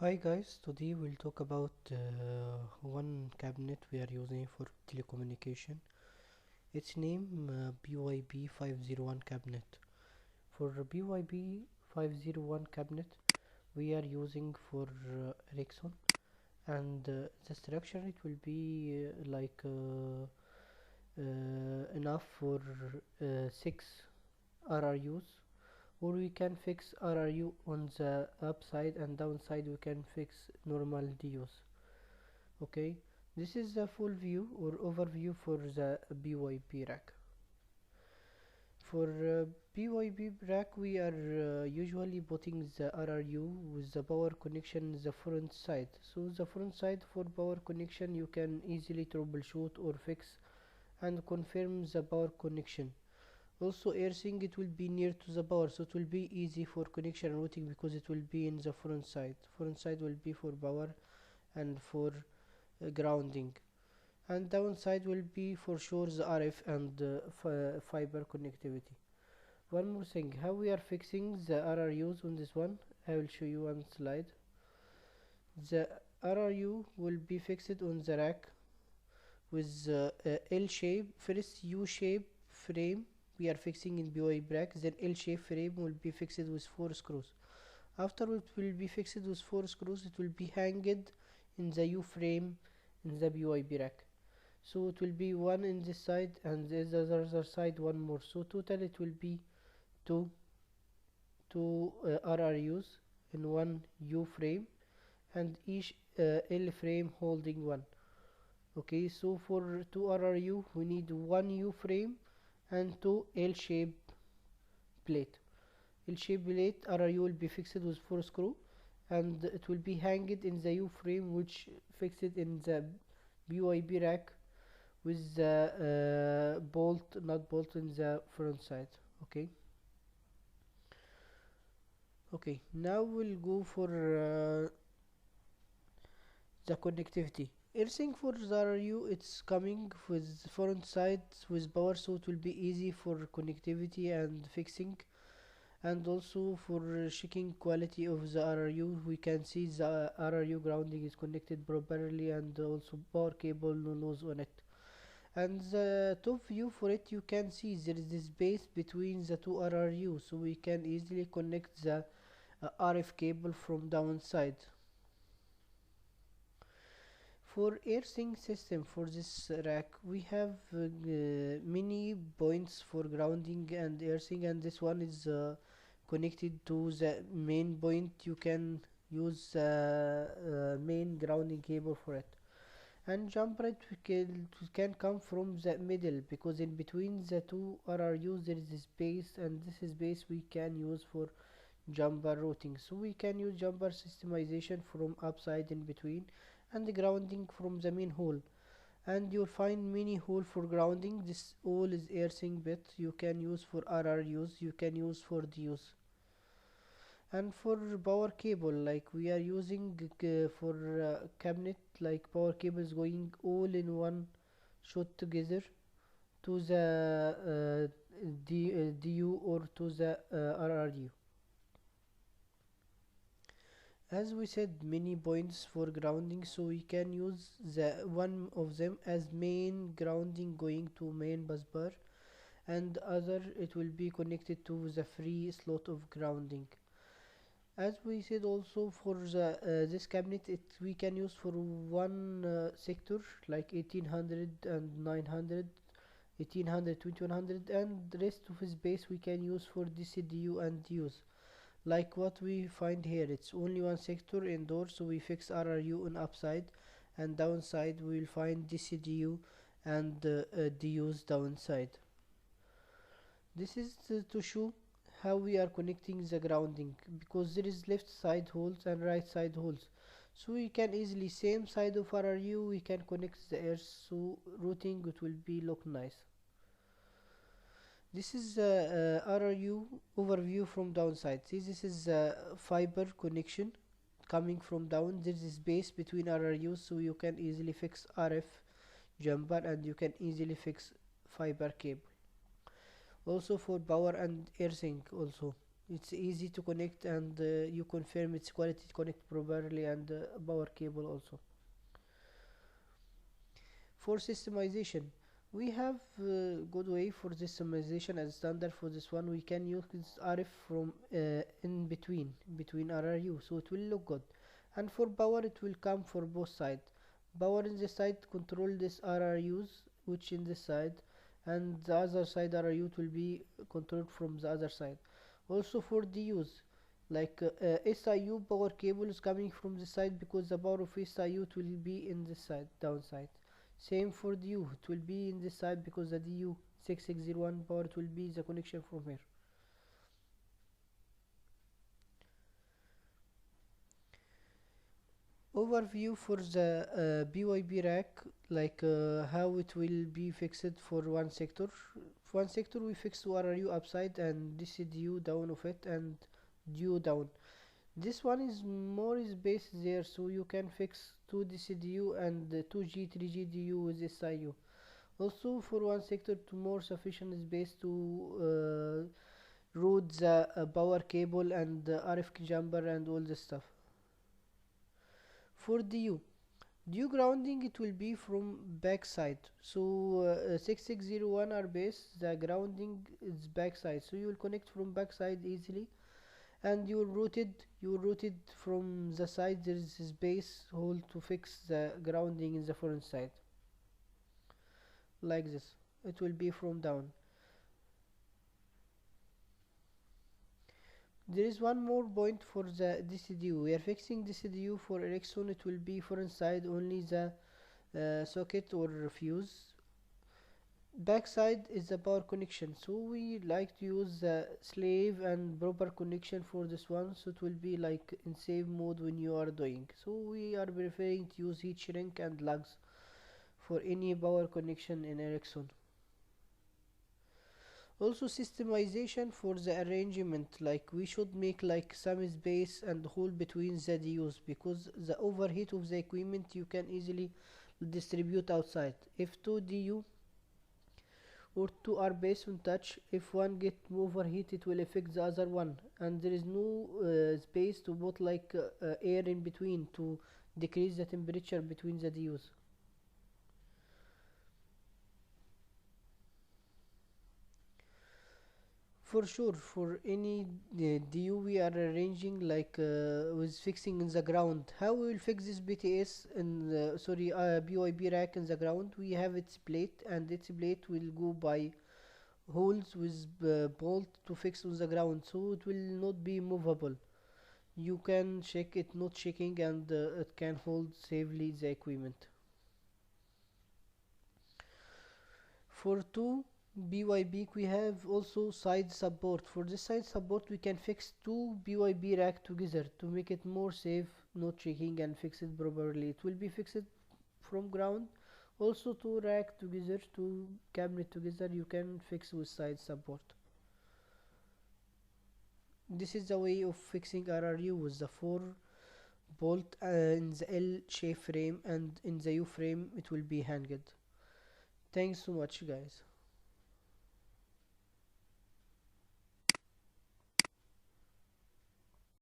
Hi guys, today we'll talk about one cabinet we are using for telecommunication. Its name BYB 501 cabinet. For BYB 501 cabinet, we are using for Ericsson, and the structure it will be enough for 6 RRUs, or we can fix RRU on the upside, and downside we can fix normal DUs. Okay, this is the full view or overview for the BYB rack. For BYB rack, we are usually putting the RRU with the power connection in the front side. So the front side for power connection, you can easily troubleshoot or fix and confirm the power connection. Also, earthing, it will be near to the power, so it will be easy for connection and routing because it will be in the front side. Front side will be for power and for grounding, and downside will be for sure the RF and fiber connectivity. One more thing, how we are fixing the RRUs on this one, I will show you one slide. The RRU will be fixed on the rack with L shape. First U shape frame we are fixing in BY rack, then L shape frame will be fixed with 4 screws. After it will be fixed with 4 screws, it will be hanged in the U frame in the BYB rack. So it will be one in this side and the other side one more. So total it will be two RRUs in one U frame, and each L frame holding one. Okay, so for 2 RRU we need one U frame and 2 L-shaped plate. L-shaped plate RRU will be fixed with 4 screw, and it will be hanged in the U frame which fixed in the BYB rack with the nut bolt in the front side. Okay, now we'll go for the connectivity. Everything for the RU, it's coming with front sides with power, so it will be easy for connectivity and fixing. And also for checking quality of the RRU, we can see the RRU grounding is connected properly, and also power cable no loss on it. And the top view for it, you can see there is this space between the two RRU, so we can easily connect the RF cable from downside. For earthing system for this rack, we have many points for grounding and earthing, and this one is connected to the main point. You can use main grounding cable for it. And jumper it can come from the middle, because in between the two RRUs there is a space, and this space we can use for jumper routing. So we can use jumper systemization from upside in between, and the grounding from the main hole. And you'll find many hole for grounding. This all is earthing bit you can use for RRUs, you can use for DUs. And for power cable, like we are using for cabinet, like power cables going all in one shot together to the DU or to the RRU. As we said, many points for grounding, so we can use the one of them as main grounding going to main bus bar, and other it will be connected to the free slot of grounding. As we said, also for the this cabinet, we can use for one sector like 1800 and 900, 1800 2100, and the rest of his base we can use for DCDU and DUs. Like what we find here, it's only one sector indoor, so we fix RRU on upside, and downside we will find DCDU and DUs downside. This is to show how we are connecting the grounding, because there is left side holes and right side holes, so we can easily same side of RRU we can connect the earth, so routing it will be look nice. This is RRU overview from downside. See, this is fiber connection coming from down. There is space between RRUs, so you can easily fix RF jumper, and you can easily fix fiber cable. Also for power and earthing also. It's easy to connect, and you confirm its quality to connect properly, and power cable also. For systemization, we have good way for systemization as standard. For this one, we can use RF from in between RRU, so it will look good. And for power, it will come for both sides. Power in this side control this RRUs, which in this side, and the other side RRU will be controlled from the other side. Also for DUs, like SIU power cable is coming from this side, because the power of SIU it will be in this side, downside. Same for DU, it will be in this side, because the DU 6601 power it will be the connection from here. Overview for the BYB rack, like how it will be fixed for one sector. For one sector we fix RRU upside and DCDU down of it, and DU down. This one is more space there, so you can fix 2 DCDU and 2G 3G DU with SIU. Also for one sector to more sufficient space to route the power cable and RF jumper and all this stuff. For DU grounding, it will be from backside, so 6601 are base, the grounding is backside, so you will connect from backside easily, and you route it from the side. There is a space hole to fix the grounding in the front side, like this. It will be from down. There is one more point for the DCDU. We are fixing DCDU for Ericsson. It will be for inside only the socket or fuse. Backside is the power connection, so we like to use the slave and proper connection for this one, so it will be like in save mode when you are doing. So we are preferring to use heat shrink and lugs for any power connection in Ericsson. Also systemization for the arrangement, like we should make like some space and hole between the DUs, because the overheat of the equipment you can easily distribute outside. If 2 DU or 2 are based on touch, if one get overheat it will affect the other one, and there is no space to put like air in between to decrease the temperature between the DUs. For sure, for any DU we are arranging like with fixing in the ground. How we will fix this BTS in the, sorry, BYB rack in the ground? We have its plate, and its plate will go by holes with bolt to fix on the ground, so it will not be movable. You can check it not shaking, and it can hold safely the equipment. For 2 BYB we have also side support. For this side support we can fix 2 BYB rack together to make it more safe, not shaking, and fix it properly. It will be fixed from ground. Also 2 rack together, 2 cabinet together, you can fix with side support. This is the way of fixing RRU with the 4 bolt in the L shape frame, and in the U frame it will be hanged. Thanks so much guys.